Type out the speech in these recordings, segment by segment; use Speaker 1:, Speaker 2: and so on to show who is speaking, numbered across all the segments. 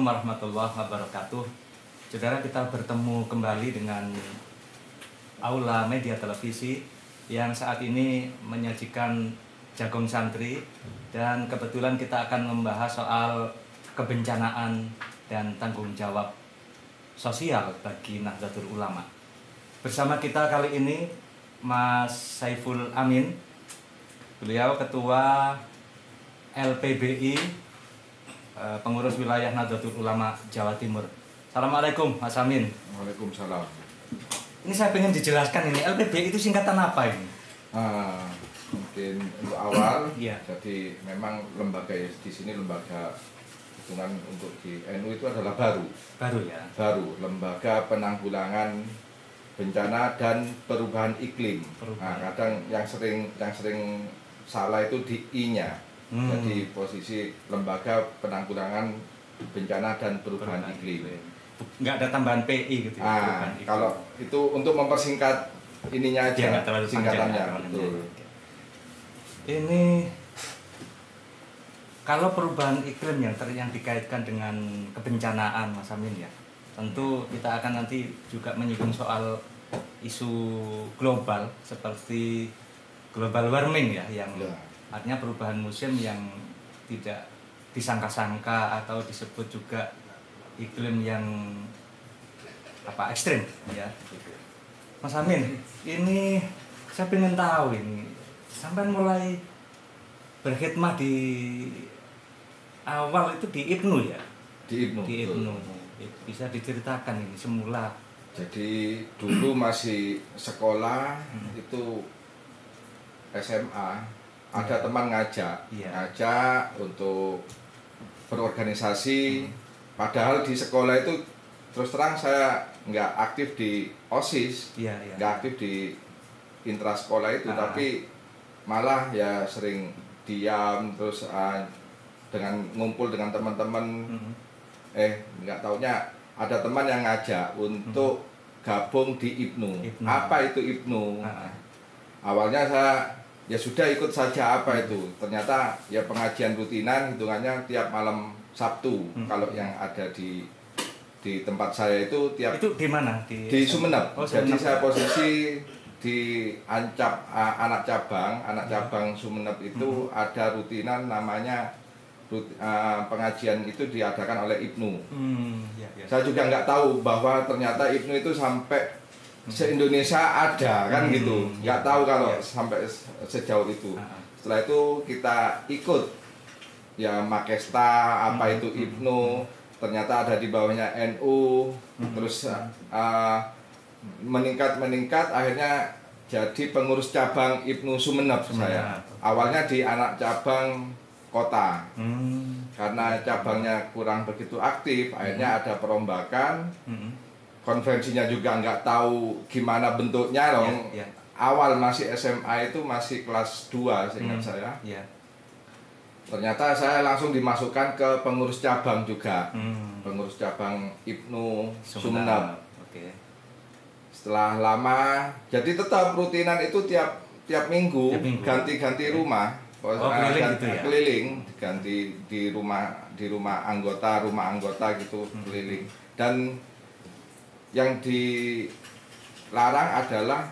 Speaker 1: warahmatullahi wabarakatuh. Saudara, kita bertemu kembali dengan Aula Media Televisi yang saat ini menyajikan Jagung Santri, dan kebetulan kita akan membahas soal kebencanaan dan tanggung jawab sosial bagi Nahdlatul Ulama. Bersama kita kali ini Mas Saiful Amin, beliau Ketua LPBI, pengurus wilayah Nahdlatul Ulama Jawa Timur. Assalamualaikum Mas Amin.
Speaker 2: Waalaikumsalam.
Speaker 1: Ini saya ingin dijelaskan, ini LPBI itu singkatan apa ini?
Speaker 2: Mungkin untuk awal,
Speaker 1: Iya.
Speaker 2: Jadi memang lembaga di sini lembaga hitungan untuk di NU itu adalah baru
Speaker 1: ya.
Speaker 2: Lembaga Penanggulangan Bencana dan Perubahan Iklim. Kadang yang sering salah itu di I-nya. Jadi posisi Lembaga Penanggulangan Bencana dan Perubahan Iklim.
Speaker 1: Nggak ada tambahan PI gitu ya?
Speaker 2: Kalau itu untuk mempersingkat ininya aja, singkatannya. Betul.
Speaker 1: Ini kalau perubahan iklim yang dikaitkan dengan kebencanaan, Mas Amin, ya, tentu kita akan nanti juga menyinggung soal isu global seperti global warming ya, yang artinya perubahan musim yang tidak disangka-sangka atau disebut juga iklim yang ekstrim ya. Mas Amin, ini saya ingin tahu, ini sampai mulai berkhidmat di awal itu di IPNU ya? Di IPNU. Bisa diceritakan ini semula?
Speaker 2: Jadi dulu masih sekolah, itu SMA, ada teman ngajak untuk berorganisasi. Padahal di sekolah itu terus terang saya nggak aktif di OSIS, nggak aktif di intra sekolah itu, tapi malah ya sering diam terus dengan ngumpul dengan teman-teman. Nggak taunya ada teman yang ngajak untuk gabung di IPNU. Apa itu IPNU? Awalnya saya ya sudah ikut saja, apa itu. Ternyata ya pengajian rutinan, hitungannya tiap malam Sabtu. Kalau yang ada di tempat saya itu
Speaker 1: itu di mana?
Speaker 2: Di Sumeneb. Jadi saya posisi di anak cabang Sumeneb itu ada rutinan namanya pengajian itu diadakan oleh IPNU. Saya juga nggak tahu bahwa ternyata IPNU itu sampai se-Indonesia ada kan gitu. Nggak tahu kalau sampai sejauh itu. Setelah itu kita ikut ya Makesta, apa itu IPNU, ternyata ada di bawahnya NU, terus meningkat akhirnya jadi pengurus cabang IPNU Sumeneb saya. Awalnya di anak cabang kota, karena cabangnya kurang begitu aktif, akhirnya ada perombakan. Konvensinya juga nggak tahu gimana bentuknya loh. Awal masih SMA itu masih kelas 2 seingat saya. Ternyata saya langsung dimasukkan ke pengurus cabang juga, pengurus cabang IPNU Sumeneb. Setelah lama, jadi tetap rutinan itu tiap minggu ganti-ganti rumah. Keliling, ganti di rumah anggota gitu, keliling. Dan yang dilarang adalah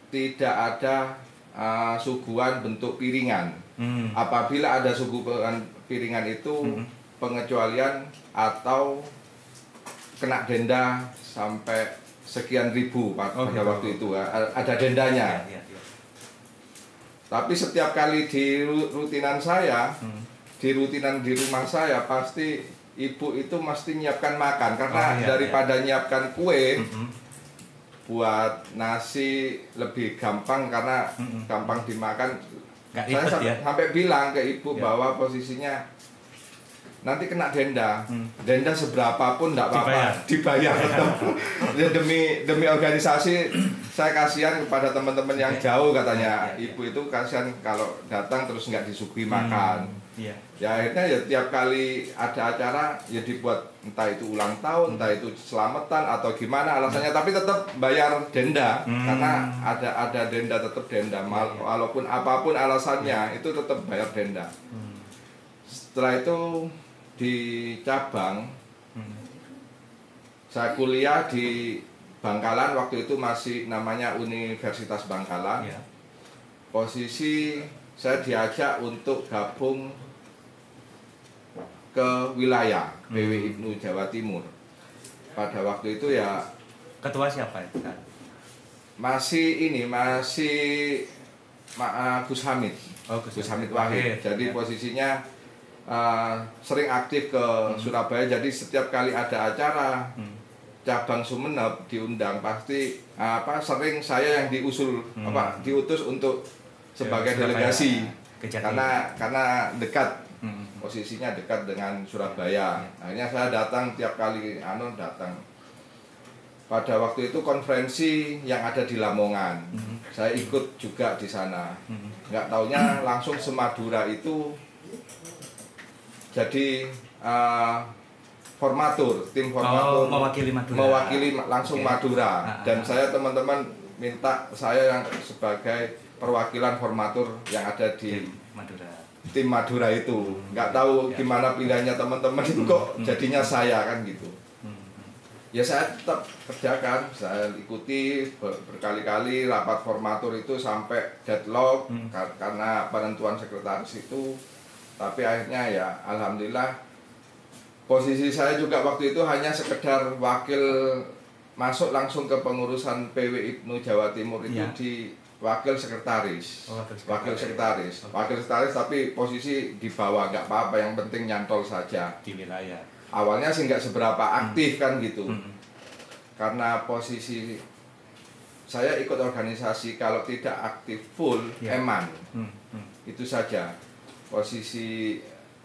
Speaker 2: tidak ada suguhan bentuk piringan. Apabila ada suguhan piringan itu pengecualian atau kena denda sampai sekian ribu pada waktu itu, ada dendanya. Tapi setiap kali di rutinan saya, di rumah saya, pasti ibu itu mesti nyiapkan makan. Karena daripada nyiapkan kue, buat nasi lebih gampang karena gampang dimakan. Saya sampai bilang ke ibu bahwa posisinya nanti kena denda. Denda seberapapun enggak apa-apa, dibayar. demi organisasi, saya kasihan kepada teman-teman yang jauh, katanya. Ibu itu kasihan kalau datang terus nggak disuguhi makan. Ya akhirnya ya tiap kali ada acara ya dibuat, entah itu ulang tahun, entah itu selamatan atau gimana alasannya, tapi tetap bayar denda. Karena ada denda, tetap denda. Walaupun apapun alasannya itu tetap bayar denda. Setelah itu di cabang. Saya kuliah di Bangkalan, waktu itu masih namanya Universitas Bangkalan.
Speaker 1: Ya.
Speaker 2: Posisi saya diajak untuk gabung ke wilayah PW Ibnu Jawa Timur. Pada waktu itu ya
Speaker 1: Ketua siapa itu?
Speaker 2: masih Gus Hamid.
Speaker 1: Oh,
Speaker 2: Gus Hamid Wahid. Jadi posisinya sering aktif ke Surabaya. Jadi setiap kali ada acara cabang Sumeneb diundang, pasti sering saya yang diutus untuk sebagai delegasi. Karena dekat, posisinya dekat dengan Surabaya. Akhirnya saya datang tiap kali datang. Pada waktu itu konferensi yang ada di Lamongan, saya ikut juga di sana. Nggak taunya langsung semadura itu jadi formatur, tim formatur, mewakili langsung Madura. Dan saya teman-teman minta saya yang sebagai perwakilan formatur yang ada di tim Madura itu. Nggak tahu gimana pilihannya teman-teman itu kok jadinya saya kan gitu. Ya saya tetap kerjakan, saya ikuti berkali-kali rapat formatur itu sampai deadlock karena penentuan sekretaris itu. Tapi akhirnya ya alhamdulillah posisi saya juga waktu itu hanya sekedar wakil, masuk langsung ke pengurusan PW Ibnu Jawa Timur itu di wakil sekretaris. Wakil sekretaris tapi posisi di bawah, nggak apa-apa, yang penting nyantol saja
Speaker 1: di wilayah. Awalnya
Speaker 2: sih nggak seberapa aktif kan gitu. Karena posisi saya ikut organisasi kalau tidak aktif full eman. Itu saja. Posisi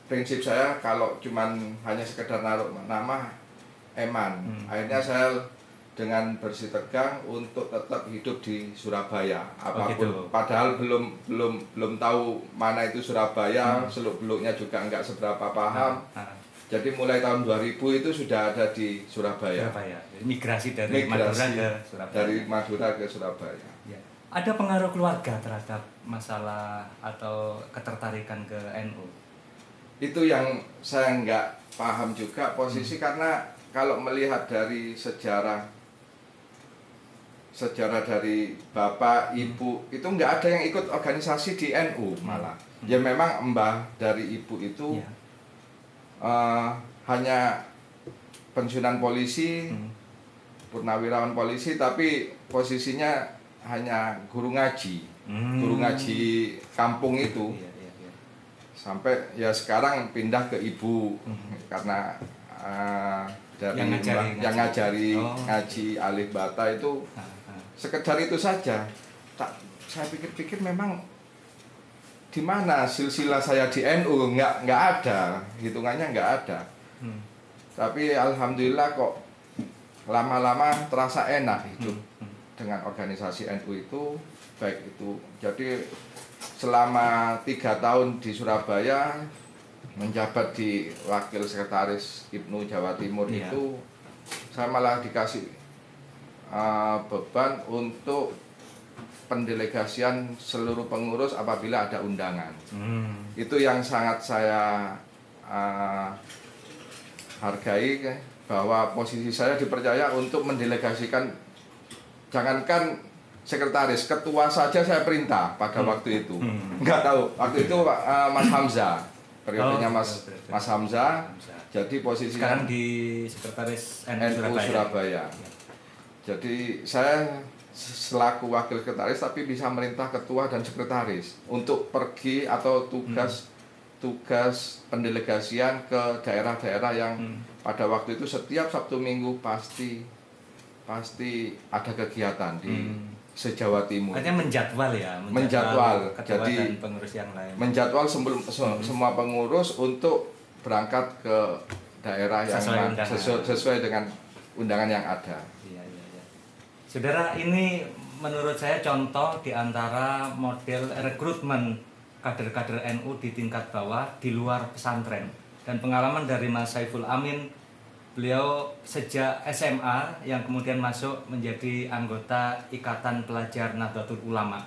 Speaker 2: prinsip saya kalau cuman hanya sekedar naruh nama eman. Akhirnya saya dengan bersih tegang untuk tetap hidup di Surabaya apapun. Padahal belum tahu mana itu Surabaya, seluk-beluknya juga nggak seberapa paham. Jadi mulai tahun 2000 itu sudah ada di Surabaya.
Speaker 1: Migrasi dari Madura ke Surabaya.
Speaker 2: Dari Madura ke Surabaya.
Speaker 1: Ya. Ada pengaruh keluarga terhadap masalah atau ketertarikan ke NU?
Speaker 2: Itu yang saya nggak paham juga posisi, karena kalau melihat dari sejarah dari bapak, ibu, itu nggak ada yang ikut organisasi di NU malah. Ya memang mbah dari ibu itu hanya pensiunan polisi, purnawirawan polisi, tapi posisinya hanya guru ngaji, guru ngaji kampung itu. Sampai ya sekarang pindah ke ibu karena dari yang ngajari ngaji alif bata itu sekedar itu saja. Saya pikir-pikir memang di mana silsilah saya di NU, nggak ada, hitungannya nggak ada. Tapi alhamdulillah kok lama-lama terasa enak hidup dengan organisasi NU itu, baik itu. Jadi selama 3 tahun di Surabaya menjabat di wakil sekretaris Ibnu Jawa Timur itu, saya malah dikasih beban untuk pendelegasian seluruh pengurus apabila ada undangan. Itu yang sangat saya hargai, bahwa posisi saya dipercaya untuk mendelegasikan, jangankan sekretaris, ketua saja saya perintah pada waktu itu. Nggak tahu, waktu itu Mas Hamzah, periodenya Mas Hamzah, jadi posisinya
Speaker 1: sekarang di sekretaris
Speaker 2: NU Surabaya. Jadi saya selaku wakil sekretaris tapi bisa merintah ketua dan sekretaris untuk pergi atau tugas pendelegasian ke daerah-daerah yang pada waktu itu setiap Sabtu Minggu pasti ada kegiatan di se-Jawa Timur.
Speaker 1: Artinya menjadwal ya,
Speaker 2: menjadwal
Speaker 1: ketua
Speaker 2: jadi
Speaker 1: dan pengurus yang lain.
Speaker 2: Menjadwal semua pengurus untuk berangkat ke daerah yang sesuai dengan undangan yang ada.
Speaker 1: Saudara, ini menurut saya contoh di antara model rekrutmen kader-kader NU di tingkat bawah di luar pesantren. Dan pengalaman dari Mas Saiful Amin, beliau sejak SMA yang kemudian masuk menjadi anggota Ikatan Pelajar Nahdlatul Ulama.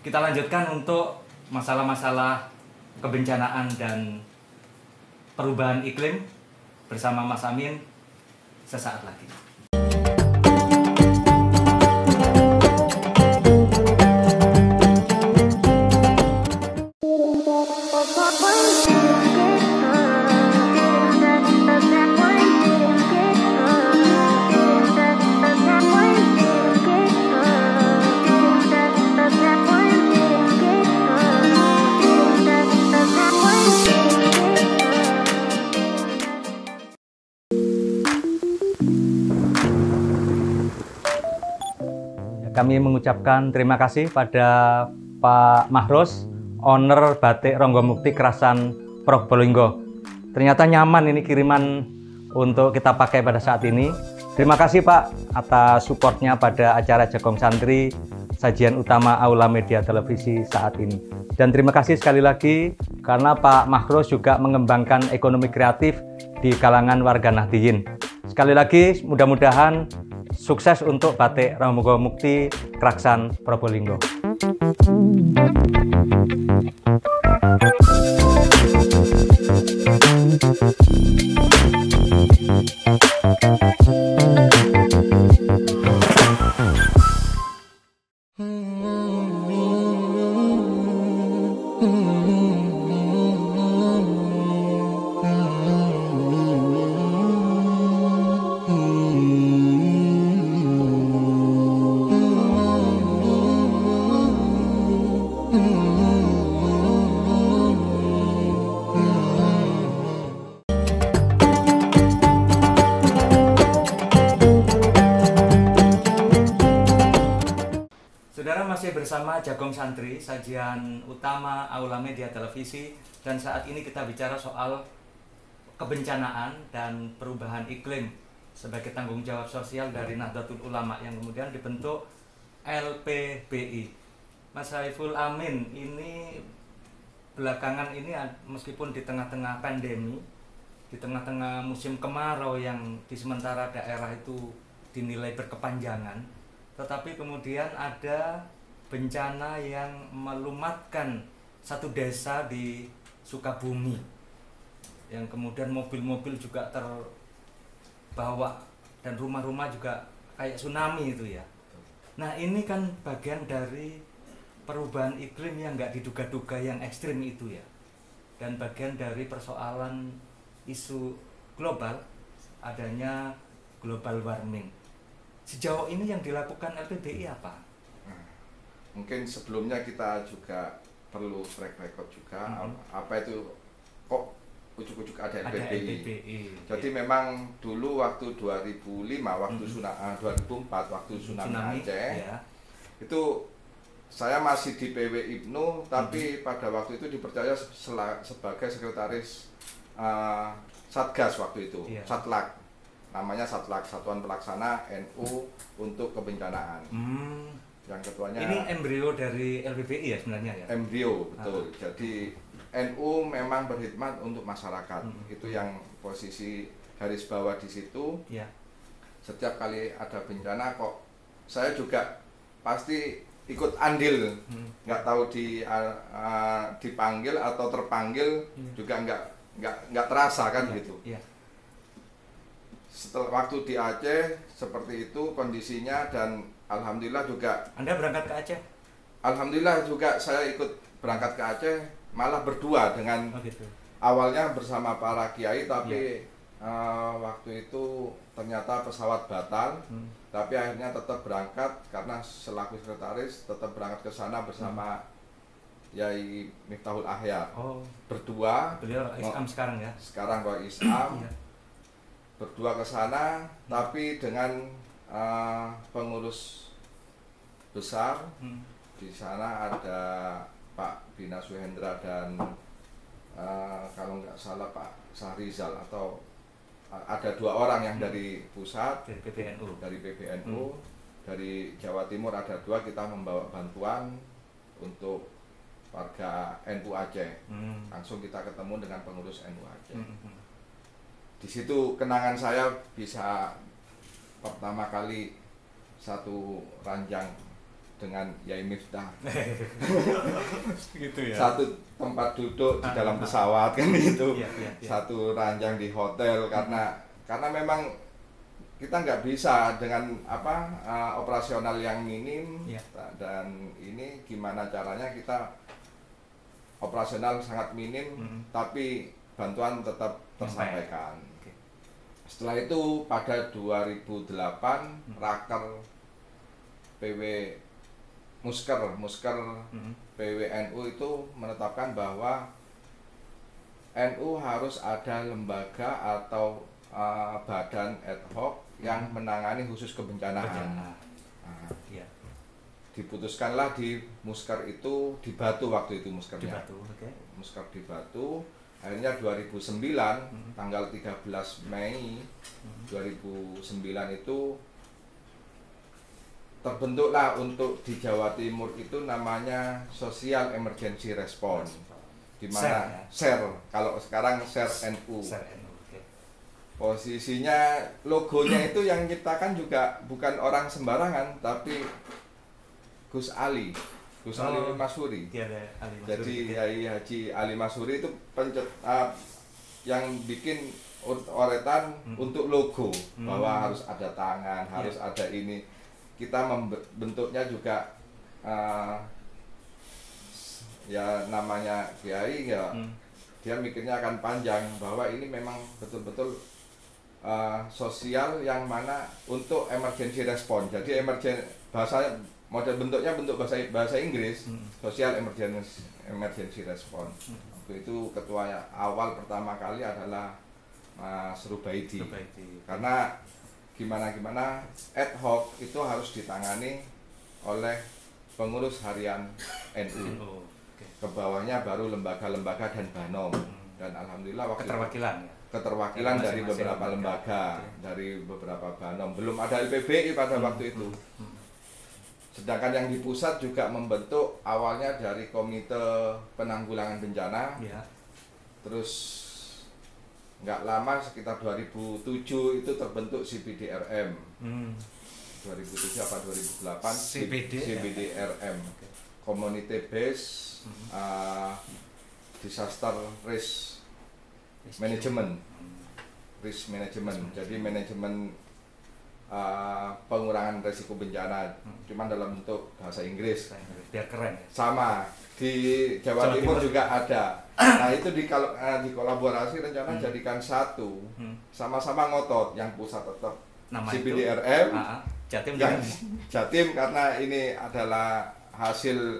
Speaker 1: Kita lanjutkan untuk masalah-masalah kebencanaan dan perubahan iklim bersama Mas Amin sesaat lagi. Kami mengucapkan terima kasih pada Pak Mahros, owner Batik Ronggomukti Krasan Probolinggo. Ternyata nyaman ini kiriman untuk kita pakai pada saat ini. Terima kasih Pak atas supportnya pada acara Jagong Santri, sajian utama Aula Media Televisi saat ini. Dan terima kasih sekali lagi karena Pak Mahros juga mengembangkan ekonomi kreatif di kalangan warga Nahdliyin. Sekali lagi mudah-mudahan sukses untuk Batik Ronggomukti Krasan Probolinggo. Saudara masih bersama Jagong Santri, sajian utama Aula Media Televisi, dan saat ini kita bicara soal kebencanaan dan perubahan iklim sebagai tanggung jawab sosial dari Nahdlatul Ulama yang kemudian dibentuk LPBI. Mas Saiful Amin, ini belakangan ini meskipun di tengah-tengah pandemi, di tengah-tengah musim kemarau yang di sementara daerah itu dinilai berkepanjangan, tetapi kemudian ada bencana yang melumatkan satu desa di Sukabumi, yang kemudian mobil-mobil juga terbawa dan rumah-rumah juga kayak tsunami itu ya. Nah ini kan bagian dari perubahan iklim yang nggak diduga-duga yang ekstrim itu ya, dan bagian dari persoalan isu global, adanya global warming. Sejauh ini yang dilakukan LPBI apa?
Speaker 2: Mungkin sebelumnya kita juga perlu track record juga apa itu kok ujuk-ujuk ada LPBI. Jadi memang dulu waktu 2005 waktu 2004 waktu tsunami Aceh ya. Itu saya masih di PW Ibnu tapi pada waktu itu dipercaya sebagai sekretaris Satgas waktu itu, Satlak. Namanya Satlak, Satuan Pelaksana NU untuk Kebencanaan. Yang ketuanya
Speaker 1: ini embrio dari LPBI ya sebenarnya ya?
Speaker 2: Embrio, betul. Jadi NU memang berkhidmat untuk masyarakat. Itu yang posisi garis bawah di situ. Ya. Setiap kali ada bencana kok saya juga pasti ikut andil. Nggak tahu dipanggil atau terpanggil juga nggak terasa kan gitu. Ya. Setelah waktu di Aceh seperti itu kondisinya, dan alhamdulillah juga. Anda berangkat ke Aceh? Alhamdulillah juga saya ikut berangkat ke Aceh, malah berdua dengan awalnya bersama para kiai, tapi waktu itu ternyata pesawat batal, tapi akhirnya tetap berangkat karena selaku sekretaris tetap berangkat ke sana bersama Yai Miftahul Ahyar. Berdua. Beliau Islam sekarang ya? Sekarang Pak Islam. Berdua ke sana, tapi dengan pengurus besar. Di sana ada Pak Bina Suhendra dan kalau nggak salah Pak Sahrizal, atau ada dua orang yang dari pusat, dari PBNU, dari Jawa Timur ada dua. Kita membawa bantuan untuk warga NU Aceh. Langsung kita ketemu dengan pengurus NU Aceh. Di situ kenangan saya bisa pertama kali satu ranjang dengan Yai Miftah.
Speaker 1: Gitu ya.
Speaker 2: Satu tempat duduk di dalam pesawat kan itu, satu ranjang di hotel karena memang kita nggak bisa dengan operasional yang minim dan ini gimana caranya kita operasional sangat minim tapi bantuan tetap tersampaikan. Setelah itu pada 2008 Raker PW Musker PWNU itu menetapkan bahwa NU harus ada lembaga atau badan ad hoc yang menangani khusus kebencanaan. Diputuskanlah di Musker itu di Batu waktu itu muskernya. Musker di Batu. Akhirnya 2009 tanggal 13 Mei 2009 itu terbentuklah untuk di Jawa Timur itu namanya Social Emergency Response, di mana SER, kalau sekarang SER NU. Posisinya logonya itu yang menciptakan juga bukan orang sembarangan tapi Gus Ali Masyuri. Jadi Yai Haji Ali Masyuri itu yang bikin oretan untuk logo bahwa harus ada tangan, harus ada ini. Kita membentuknya juga ya namanya kiai ya dia mikirnya akan panjang bahwa ini memang betul-betul sosial yang mana untuk emergency response. Jadi bahasa model bentuknya bentuk bahasa Inggris, social emergency response. Waktu itu ketua awal pertama kali adalah Mas Rubaidi. Karena gimana ad hoc itu harus ditangani oleh pengurus harian NU. Ke bawahnya baru lembaga-lembaga dan Banom. Dan alhamdulillah waktu keterwakilan dari beberapa lembaga, dari beberapa Banom. Belum ada LPBI pada waktu itu. Sedangkan yang di pusat juga membentuk awalnya dari Komite Penanggulangan Bencana. Terus nggak lama sekitar 2007 itu terbentuk CBDRM. 2007 apa 2008 CBDRM. Community Based Disaster Risk Management. Jadi manajemen pengurangan risiko bencana, cuman dalam bentuk bahasa Inggris.
Speaker 1: Biar keren.
Speaker 2: Sama di Jawa Timur juga ada. Nah itu di kolaborasi rencana jadikan satu, sama-sama ngotot. Yang pusat tetap CBDRM, Jatim karena ini adalah hasil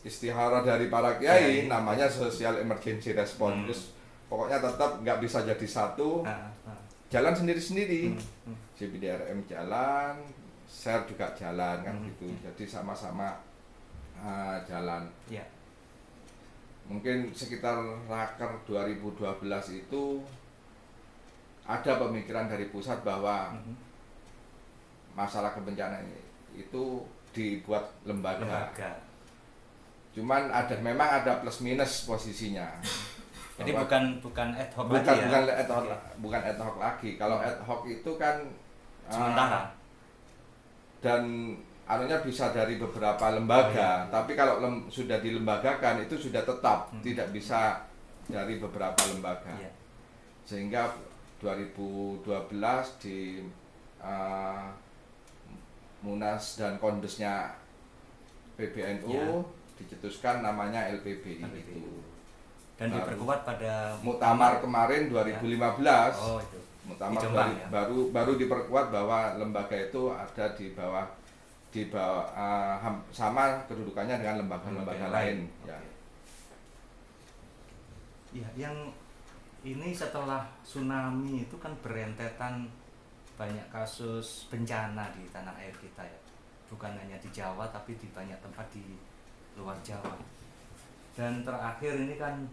Speaker 2: istihara dari para kiai, namanya Social Emergency Response. Pokoknya tetap nggak bisa jadi satu. Jalan sendiri-sendiri, CBDRM jalan, SER juga jalan kan gitu, jadi sama-sama jalan. Mungkin sekitar Raker 2012 itu ada pemikiran dari pusat bahwa masalah kebencanaan itu dibuat lembaga. Cuman memang ada plus minus posisinya.
Speaker 1: Jadi bukan ad hoc lagi ya?
Speaker 2: Bukan ad hoc lagi. Kalau ad hoc itu kan
Speaker 1: sementara
Speaker 2: dan anunya bisa dari beberapa lembaga. Tapi kalau sudah dilembagakan itu sudah tetap, tidak bisa dari beberapa lembaga. Sehingga 2012 di Munas dan Kondesnya PBNU dicetuskan namanya LPBI itu.
Speaker 1: Dan diperkuat pada
Speaker 2: Muktamar kemarin 2015.
Speaker 1: Itu.
Speaker 2: Muktamar baru diperkuat bahwa lembaga itu ada di bawah sama kedudukannya dengan lembaga-lembaga lain.
Speaker 1: Yang ini setelah tsunami itu kan berentetan banyak kasus bencana di tanah air kita ya. Bukan hanya di Jawa tapi di banyak tempat di luar Jawa. Dan terakhir ini kan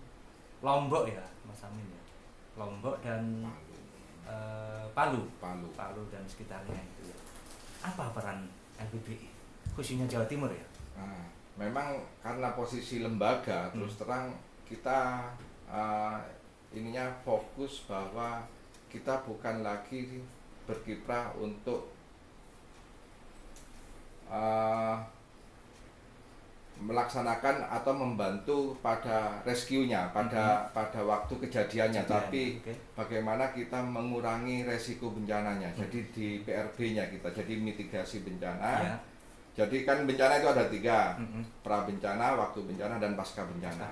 Speaker 1: Lombok ya, Mas Amin ya. Lombok dan Palu dan sekitarnya itu ya. Apa peran LPBI khususnya Jawa Timur ya?
Speaker 2: Memang karena posisi lembaga terus terang kita ininya fokus bahwa kita bukan lagi berkiprah untuk melaksanakan atau membantu pada rescue-nya pada waktu kejadiannya, tapi bagaimana kita mengurangi resiko bencananya. Jadi di PRB-nya kita, jadi mitigasi bencana. Jadi kan bencana itu ada 3, pra bencana, waktu bencana, dan pasca bencana.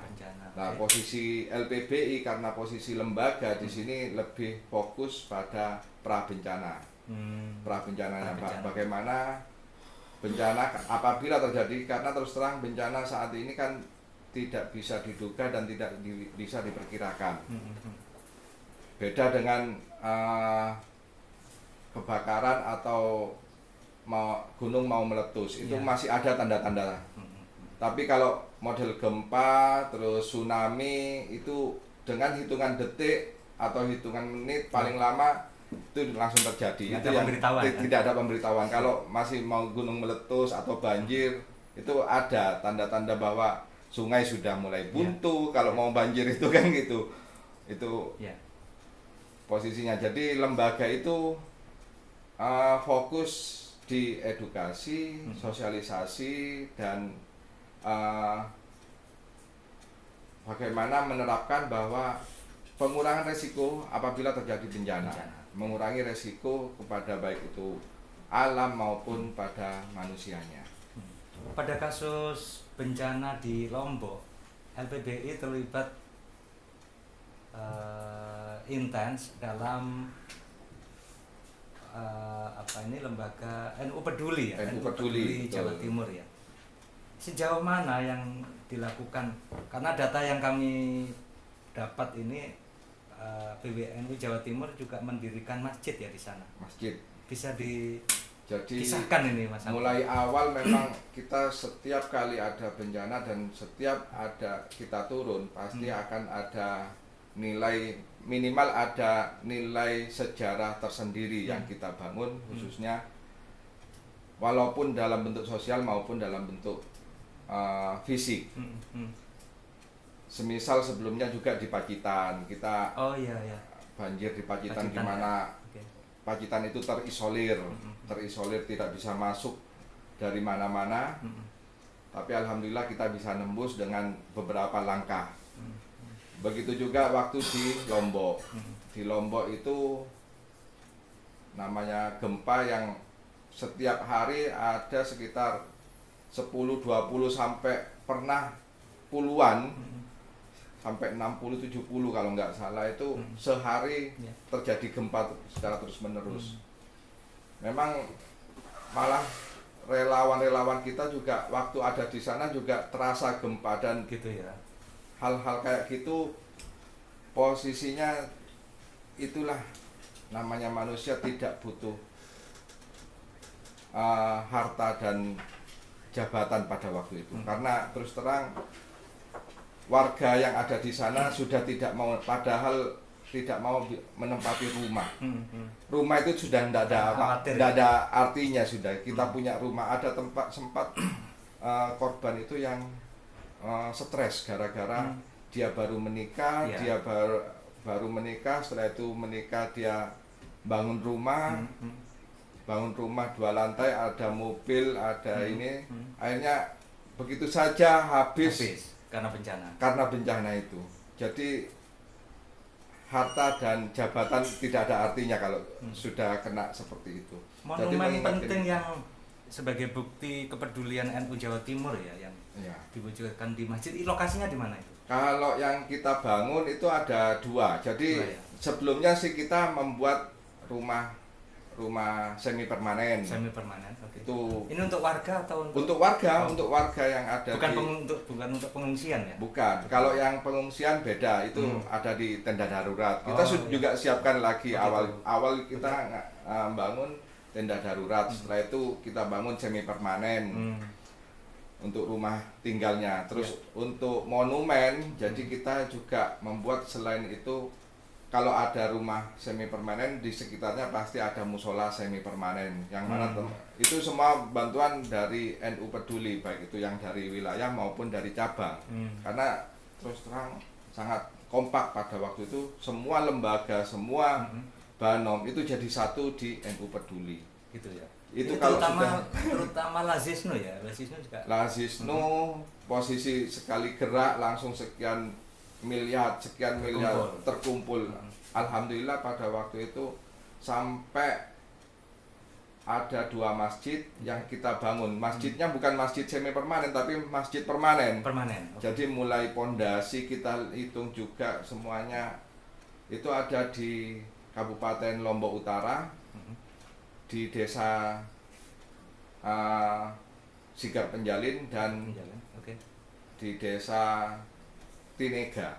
Speaker 2: Nah, posisi LPBI karena posisi lembaga di sini lebih fokus pada pra bencana. Pra bencananya, bagaimana bencana apabila terjadi, karena terus terang bencana saat ini kan tidak bisa diduga dan tidak bisa diperkirakan. Beda dengan kebakaran atau gunung mau meletus, itu masih ada tanda-tanda. Tapi kalau model gempa terus tsunami itu dengan hitungan detik atau hitungan menit paling lama itu langsung terjadi. Itu yang tidak ada pemberitahuan. Kalau masih mau gunung meletus atau banjir, itu ada tanda-tanda bahwa sungai sudah mulai buntu. Kalau mau banjir itu kan gitu. Itu posisinya. Jadi lembaga itu fokus di edukasi, sosialisasi, dan bagaimana menerapkan bahwa pengurangan resiko apabila terjadi bencana. Mengurangi resiko kepada baik itu alam maupun pada manusianya.
Speaker 1: Pada kasus bencana di Lombok, LPBI terlibat intens dalam lembaga NU Peduli ya,
Speaker 2: NU Peduli
Speaker 1: Jawa Timur ya. Sejauh mana yang dilakukan? Karena data yang kami dapat ini PWNU Jawa Timur juga mendirikan masjid ya di sana.
Speaker 2: Masjid.
Speaker 1: Bisa
Speaker 2: Jadi
Speaker 1: kisahkan ini Mas.
Speaker 2: Mulai awal memang kita setiap kali ada bencana dan setiap ada kita turun pasti akan ada nilai, minimal ada nilai sejarah tersendiri yang kita bangun, khususnya walaupun dalam bentuk sosial maupun dalam bentuk fisik. Semisal sebelumnya juga di Pacitan kita banjir di Pacitan, gimana Pacitan itu terisolir, tidak bisa masuk dari mana-mana, tapi alhamdulillah kita bisa nembus dengan beberapa langkah. Begitu juga waktu di Lombok. Di Lombok itu namanya gempa yang setiap hari ada sekitar 10-20 sampai pernah puluhan, sampai 60-70 kalau nggak salah itu sehari terjadi gempa secara terus-menerus. Memang malah relawan-relawan kita juga waktu ada di sana juga terasa gempa dan
Speaker 1: gitu ya.
Speaker 2: Hal-hal kayak gitu posisinya itulah namanya manusia tidak butuh harta dan jabatan pada waktu itu. Karena terus terang warga yang ada di sana sudah tidak mau, padahal tidak mau menempati rumah. Rumah itu sudah tidak ada artinya sudah. Kita punya rumah, ada tempat sempat korban itu yang stres gara-gara dia baru menikah, dia baru menikah, setelah itu menikah dia bangun rumah, 2 lantai, ada mobil, ada ini, akhirnya begitu saja habis. Karena bencana itu. Jadi harta dan jabatan tidak ada artinya kalau sudah kena seperti itu.
Speaker 1: Monumen penting yang sebagai bukti kepedulian NU Jawa Timur ya, yang diwujudkan di masjid. Lokasinya di mana itu?
Speaker 2: Kalau yang kita bangun itu ada 2. Jadi sebelumnya sih kita membuat rumah semi permanen. Itu
Speaker 1: ini untuk warga atau
Speaker 2: untuk warga? Untuk warga yang ada
Speaker 1: bukan untuk pengungsian ya?
Speaker 2: Bukan. Kalau yang pengungsian beda, itu ada di tenda darurat. Kita juga siapkan lagi awal kita bangun tenda darurat. Setelah itu kita bangun semi permanen untuk rumah tinggalnya. Terus untuk monumen, jadi kita juga membuat selain itu, kalau ada rumah semi permanen di sekitarnya pasti ada musola semi permanen, yang mana itu semua bantuan dari NU Peduli, baik itu yang dari wilayah maupun dari cabang. Karena terus terang sangat kompak pada waktu itu, semua lembaga, semua Banom itu jadi satu di NU Peduli.
Speaker 1: gitu ya.
Speaker 2: Itu
Speaker 1: ini
Speaker 2: kalau
Speaker 1: terutama Lazisnu ya, Lazisnu juga.
Speaker 2: Lazisnu posisi sekali gerak langsung sekian miliar terkumpul. Alhamdulillah pada waktu itu sampai ada 2 masjid yang kita bangun. Masjidnya bukan masjid semi permanen tapi masjid permanen.
Speaker 1: Okay.
Speaker 2: Jadi mulai pondasi kita hitung juga semuanya itu ada di Kabupaten Lombok Utara, di desa Sigar Penjalin dan
Speaker 1: okay.
Speaker 2: di desa Tinega.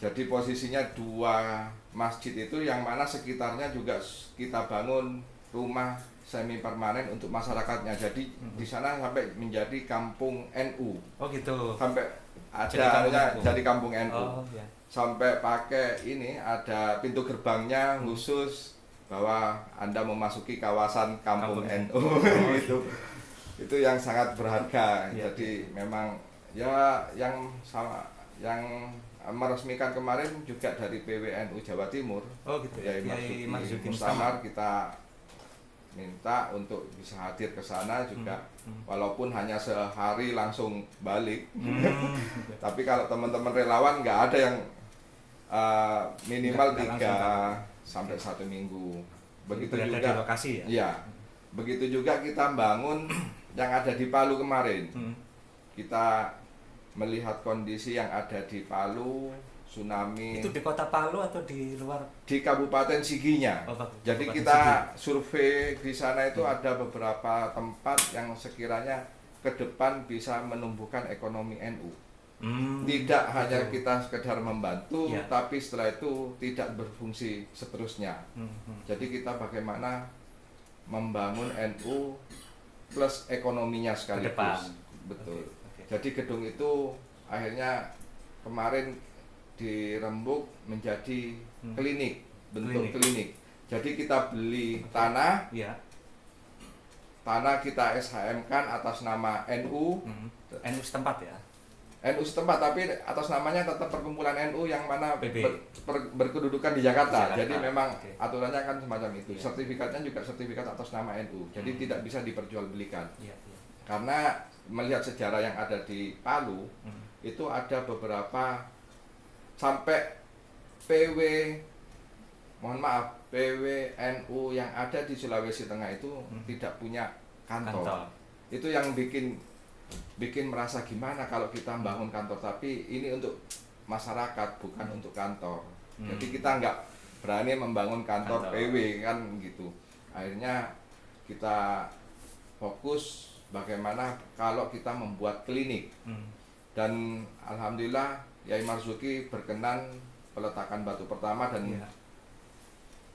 Speaker 2: Jadi posisinya 2 masjid itu yang mana sekitarnya juga kita bangun rumah semi permanen untuk masyarakatnya. Jadi di sana sampai menjadi kampung NU.
Speaker 1: Oh gitu.
Speaker 2: Sampai jadi kampung NU.
Speaker 1: Oh, ya.
Speaker 2: Sampai pakai ini ada pintu gerbangnya khusus bahwa Anda memasuki kawasan kampung NU. Gitu. Itu yang sangat berharga. Ya. Jadi memang ya yang meresmikan kemarin juga dari PWNU Jawa Timur.
Speaker 1: Oh gitu ya.
Speaker 2: Marzuki Mustamar kita minta untuk bisa hadir ke sana juga, walaupun hanya sehari langsung balik. Tapi kalau teman-teman relawan nggak ada yang minimal 3 sampai 1 minggu. Begitu juga
Speaker 1: di lokasi ya.
Speaker 2: Iya. Begitu juga kita bangun yang ada di Palu kemarin. Kita melihat kondisi yang ada di Palu, tsunami.
Speaker 1: Itu di kota Palu atau di luar?
Speaker 2: Di Kabupaten Siginya. Jadi kita survei di sana itu ada beberapa tempat yang sekiranya ke depan bisa menumbuhkan ekonomi NU. Tidak hanya kita sekedar membantu, tapi setelah itu tidak berfungsi seterusnya. Jadi kita bagaimana membangun NU plus ekonominya sekaligus. Betul. Jadi gedung itu akhirnya kemarin dirembuk menjadi klinik, bentuk klinik. Jadi kita beli tanah, tanah kita SHM-kan atas nama NU,
Speaker 1: NU setempat ya.
Speaker 2: NU setempat, tapi atas namanya tetap perkumpulan NU yang mana berkedudukan di Jakarta. Jadi memang aturannya kan semacam itu. Sertifikatnya juga sertifikat atas nama NU. Jadi tidak bisa diperjualbelikan. Karena melihat sejarah yang ada di Palu, itu ada beberapa sampai PWNU yang ada di Sulawesi Tengah itu tidak punya kantor. Itu yang bikin merasa gimana kalau kita membangun kantor, tapi ini untuk masyarakat bukan untuk kantor. Jadi kita nggak berani membangun kantor PW kan gitu. Akhirnya kita fokus bagaimana kalau kita membuat klinik. Dan alhamdulillah Yai Marzuki berkenan peletakan batu pertama dan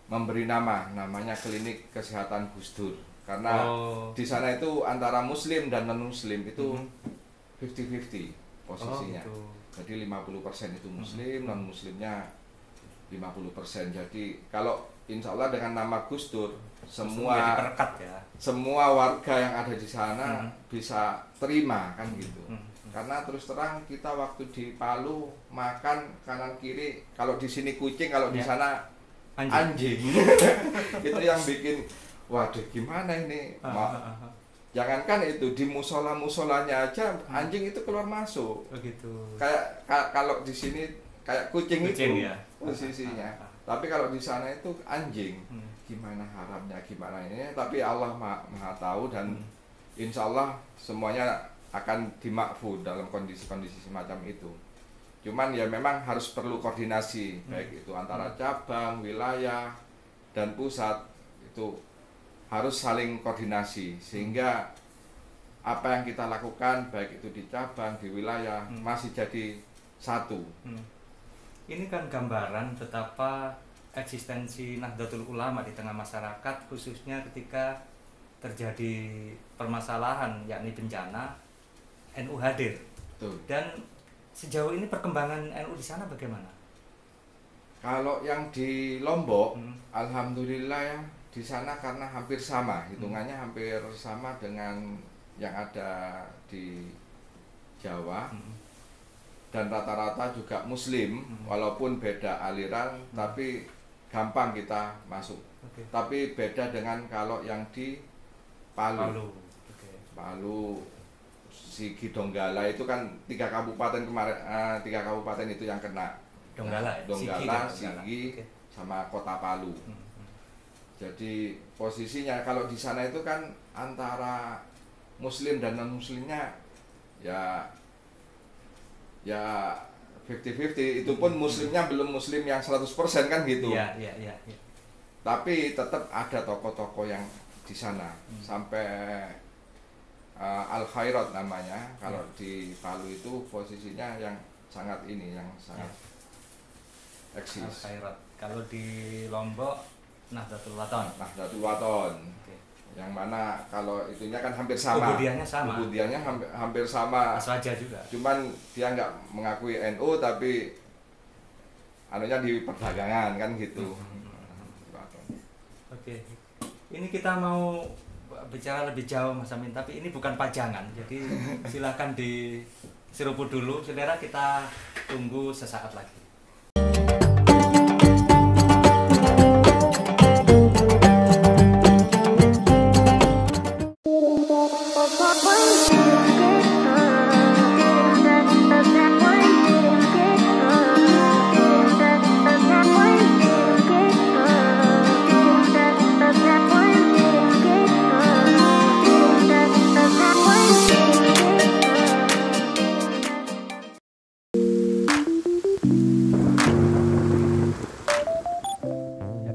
Speaker 2: memberi namanya Klinik Kesehatan Gus Dur. Karena di sana itu antara muslim dan non muslim itu 50-50 posisinya. Jadi 50% itu muslim, non muslimnya 50%. Jadi kalau insya Allah dengan nama Gus Dur semua warga yang ada di sana bisa terima kan gitu. Karena terus terang kita waktu di Palu makan kanan kiri, kalau di sini kucing, kalau di sana anjing. Itu yang bikin waduh gimana ini. Jangankan itu, di musolanya aja anjing itu keluar masuk. Kayak kalau di sini kayak kucing itu posisinya. Tapi kalau di sana itu anjing. Gimana haramnya, gimana ini, tapi Allah maha tahu dan insya Allah semuanya akan dimakfu dalam kondisi-kondisi semacam itu. Cuman ya memang harus perlu koordinasi, baik itu antara cabang, wilayah, dan pusat. Itu harus saling koordinasi sehingga apa yang kita lakukan baik itu di cabang, di wilayah masih jadi satu.
Speaker 1: Ini kan gambaran betapa eksistensi Nahdlatul Ulama di tengah masyarakat, khususnya ketika terjadi permasalahan yakni bencana, NU hadir. Dan sejauh ini perkembangan NU di sana bagaimana?
Speaker 2: Kalau yang di Lombok, alhamdulillah ya di sana karena hampir sama, hitungannya hampir sama dengan yang ada di Jawa. Dan rata-rata juga muslim, walaupun beda aliran, tapi gampang kita masuk. Tapi beda dengan kalau yang di Palu. Palu, Sigi, Donggala itu kan 3 kabupaten kemarin, 3 kabupaten itu yang kena. Donggala, Sigi, sama Kota Palu. Jadi posisinya kalau di sana itu kan antara Muslim dan non Muslimnya ya 50-50. Itu pun Muslimnya belum Muslim yang 100% kan gitu.
Speaker 1: Iya.
Speaker 2: Tapi tetap ada tokoh-tokoh yang di sana sampai Al Khairat namanya. Kalau di Palu itu posisinya yang sangat eksis.
Speaker 1: Al Khairat. Kalau di Lombok Nahdlatul Wathon.
Speaker 2: Yang mana kalau itunya kan hampir sama. Ubudiahnya hampir sama.
Speaker 1: Aswaja juga.
Speaker 2: Cuman dia nggak mengakui NU tapi anunya di perdagangan kan gitu.
Speaker 1: Oke. Ini kita mau bicara lebih jauh Mas Amin, tapi ini bukan pajangan. Jadi silakan diseruput dulu. Saudara, kita tunggu sesaat lagi.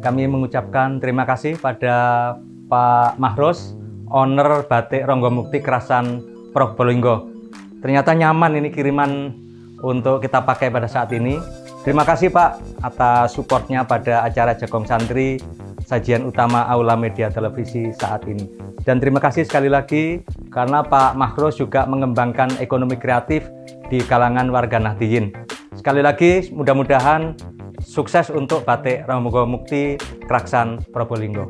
Speaker 1: Kami mengucapkan terima kasih pada Pak Mahros, owner Batik Ronggomukti Krasan Probolinggo. Ternyata nyaman ini kiriman untuk kita pakai pada saat ini. Terima kasih Pak atas supportnya pada acara Jagong Santri, sajian utama Aula Media Televisi saat ini. Dan terima kasih sekali lagi karena Pak Mahros juga mengembangkan ekonomi kreatif di kalangan warga Nahdliyin. Sekali lagi mudah-mudahan sukses untuk Batik Ronggomukti Krasan Probolinggo.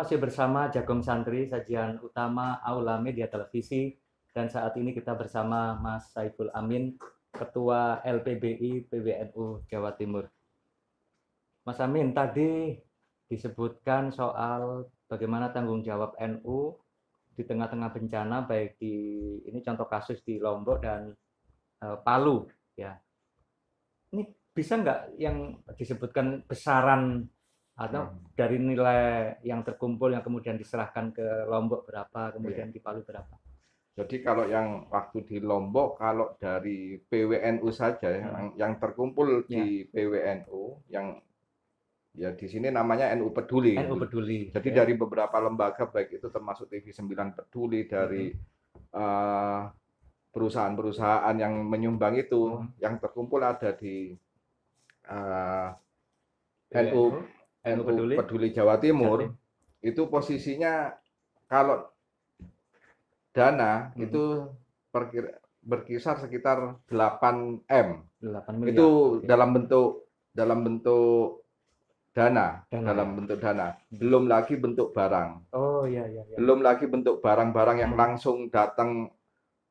Speaker 1: Masih bersama Jagong Santri, sajian utama Aula Media Televisi, dan saat ini kita bersama Mas Saiful Amin, Ketua LPBI PWNU Jawa Timur. Mas Amin, tadi disebutkan soal bagaimana tanggung jawab NU di tengah-tengah bencana, baik di ini contoh kasus di Lombok dan Palu, ya. Ini bisa nggak yang disebutkan besaran atau dari nilai yang terkumpul yang kemudian diserahkan ke Lombok berapa, kemudian di Palu berapa?
Speaker 2: Jadi kalau yang waktu di Lombok, kalau dari PWNU saja yang terkumpul di PWNU, yang ya di sini namanya NU Peduli.
Speaker 1: NU Peduli.
Speaker 2: Jadi dari beberapa lembaga, baik itu termasuk TV9 Peduli, dari perusahaan-perusahaan yang menyumbang itu, yang terkumpul ada di NU Peduli Jawa Timur. Itu posisinya kalau dana itu berkisar sekitar 8 M.
Speaker 1: 8 miliar.
Speaker 2: Itu dalam bentuk dana. Belum lagi bentuk barang.
Speaker 1: Oh iya.
Speaker 2: Belum lagi bentuk barang-barang yang langsung datang,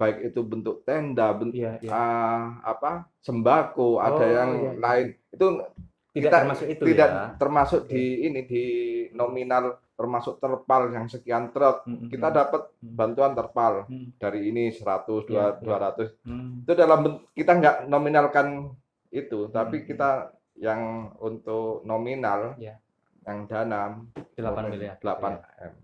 Speaker 2: baik itu bentuk tenda, sembako, ada yang lain. Itu tidak termasuk di ini, di nominal, termasuk terpal yang sekian truk. Kita dapat bantuan terpal dari ini 100, 200. Itu kita nggak nominalkan itu, tapi kita yang untuk nominal, yang dana
Speaker 1: 8 miliar.
Speaker 2: 8 M.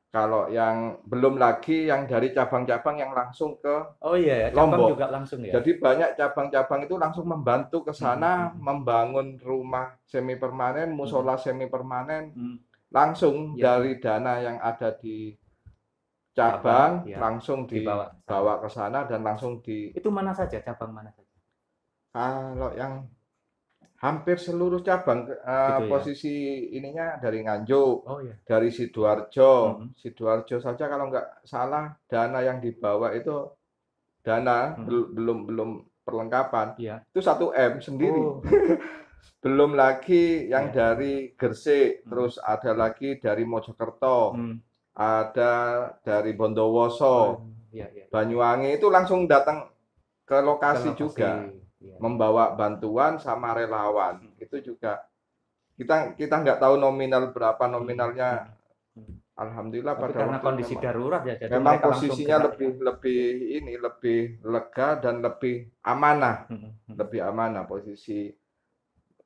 Speaker 2: Kalau yang belum lagi yang dari cabang-cabang yang langsung ke
Speaker 1: Oh iya ya, cabang
Speaker 2: Lombok.
Speaker 1: juga langsung ya.
Speaker 2: Jadi banyak cabang-cabang itu langsung membantu ke sana membangun rumah semi permanen, musola semi permanen, langsung
Speaker 1: Ya,
Speaker 2: dari dana yang ada di cabang
Speaker 1: ya,
Speaker 2: langsung
Speaker 1: dibawa
Speaker 2: dibawa ke sana dan langsung di.
Speaker 1: Itu mana saja, cabang mana saja?
Speaker 2: Kalau yang hampir seluruh cabang
Speaker 1: Gitu ya.
Speaker 2: posisi ininya dari Nganjuk,
Speaker 1: Oh ya.
Speaker 2: dari Sidoarjo. Sidoarjo saja kalau nggak salah dana yang dibawa itu dana belum perlengkapan.
Speaker 1: Iya.
Speaker 2: Itu 1 M sendiri.
Speaker 1: Oh.
Speaker 2: Belum lagi yang
Speaker 1: Iya.
Speaker 2: dari Gresik, terus ada lagi dari Mojokerto, ada dari Bondowoso,
Speaker 1: Iya, iya.
Speaker 2: Banyuwangi itu langsung datang ke lokasi juga.
Speaker 1: Iya.
Speaker 2: Membawa bantuan sama relawan. Itu juga kita nggak tahu nominal berapa nominalnya. Alhamdulillah
Speaker 1: Tapi
Speaker 2: pada
Speaker 1: karena
Speaker 2: waktu
Speaker 1: kondisi darurat ya, jadi
Speaker 2: memang
Speaker 1: mereka langsung
Speaker 2: posisinya
Speaker 1: gerak,
Speaker 2: lebih lega dan lebih amanah. Lebih amanah posisi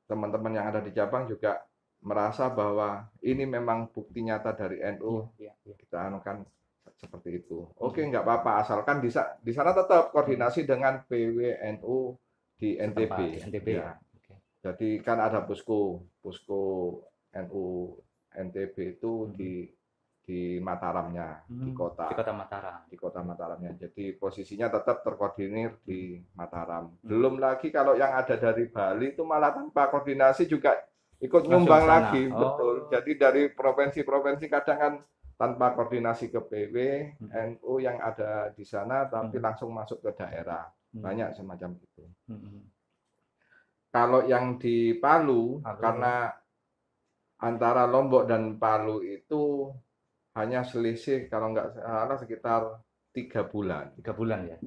Speaker 2: teman-teman yang ada di cabang juga merasa bahwa ini memang bukti nyata dari NU. Kita anukan seperti itu. Oke, nggak apa-apa, asalkan di sana tetap koordinasi dengan PWNU di NTB.
Speaker 1: Ya.
Speaker 2: Jadi kan ada posko NU NTB itu di Mataramnya, di kota
Speaker 1: Mataram.
Speaker 2: Di kota Mataramnya. Jadi posisinya tetap terkoordinir di Mataram. Belum lagi kalau yang ada dari Bali itu malah tanpa koordinasi juga ikut nyumbang lagi, betul. Jadi dari provinsi-provinsi kadang kan tanpa koordinasi ke PW NU yang ada di sana, tapi langsung masuk ke daerah. Banyak semacam itu. Kalau yang di Palu, karena antara Lombok dan Palu itu hanya selisih kalau nggak salah sekitar 3 bulan.
Speaker 1: 3 bulan ya.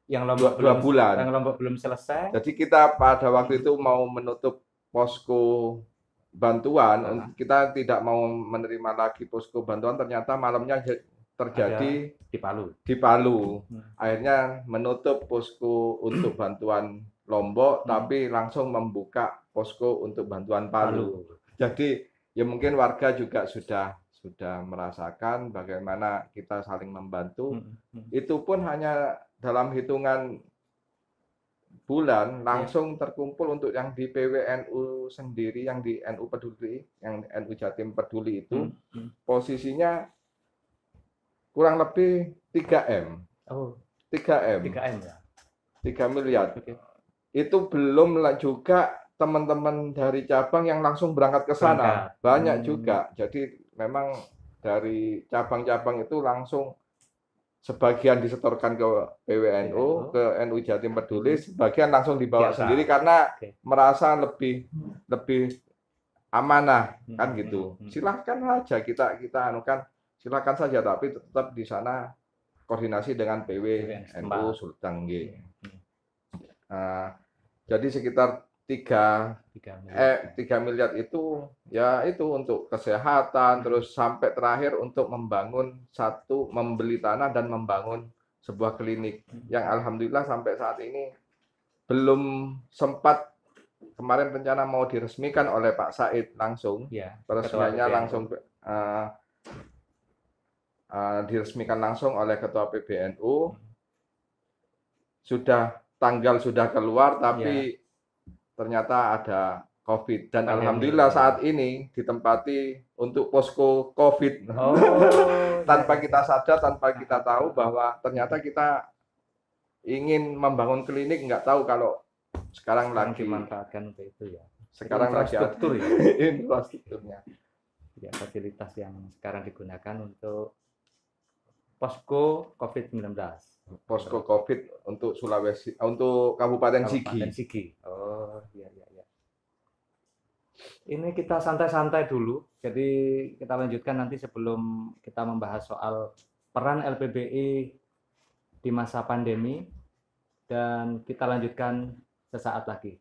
Speaker 1: Yang Lombok
Speaker 2: 2 bulan.
Speaker 1: Yang Lombok belum selesai.
Speaker 2: Jadi kita pada waktu itu mau menutup posko bantuan, kita tidak mau menerima lagi posko bantuan, ternyata malamnya terjadi di Palu. Akhirnya menutup posko untuk bantuan Lombok, tapi langsung membuka posko untuk bantuan Palu. Jadi ya mungkin warga juga sudah merasakan bagaimana kita saling membantu. Itu pun hanya dalam hitungan bulan langsung terkumpul untuk yang di PWNU sendiri, yang di NU Peduli, yang NU Jatim Peduli itu posisinya kurang lebih 3 M. 3 M.
Speaker 1: 3 M ya.
Speaker 2: 3 miliar. Itu belum juga teman-teman dari cabang yang langsung berangkat ke sana. Banyak juga. Jadi memang dari cabang-cabang itu langsung sebagian disetorkan ke PWNU, ke NU Jatim Peduli, sebagian langsung dibawa sendiri karena merasa lebih amanah kan gitu. Silahkan saja kita anukan, silahkan saja, tapi tetap di sana koordinasi dengan PWNU Sultan G. Jadi sekitar 3 miliar itu ya itu untuk kesehatan, terus sampai terakhir untuk membeli tanah dan membangun sebuah klinik yang alhamdulillah sampai saat ini belum sempat. Kemarin rencana mau diresmikan oleh Pak Said langsung, peresmiannya langsung diresmikan langsung oleh Ketua PBNU. Tanggal sudah keluar, tapi ternyata ada COVID dan alhamdulillah saat ini ditempati untuk posko COVID. Tanpa kita sadar, tanpa kita tahu bahwa ternyata kita ingin membangun klinik, nggak tahu kalau sekarang lagi
Speaker 1: dimanfaatkan untuk itu ya.
Speaker 2: Sekarang lagi
Speaker 1: infrastruktur ya.
Speaker 2: Infrastrukturnya.
Speaker 1: Ya, fasilitas yang sekarang digunakan untuk posko COVID-19.
Speaker 2: Posko COVID untuk Sulawesi, untuk Kabupaten Sigi.
Speaker 1: Oh, iya. Ini kita santai-santai dulu. Jadi kita lanjutkan nanti sebelum kita membahas soal peran LPBI di masa pandemi, dan kita lanjutkan sesaat lagi.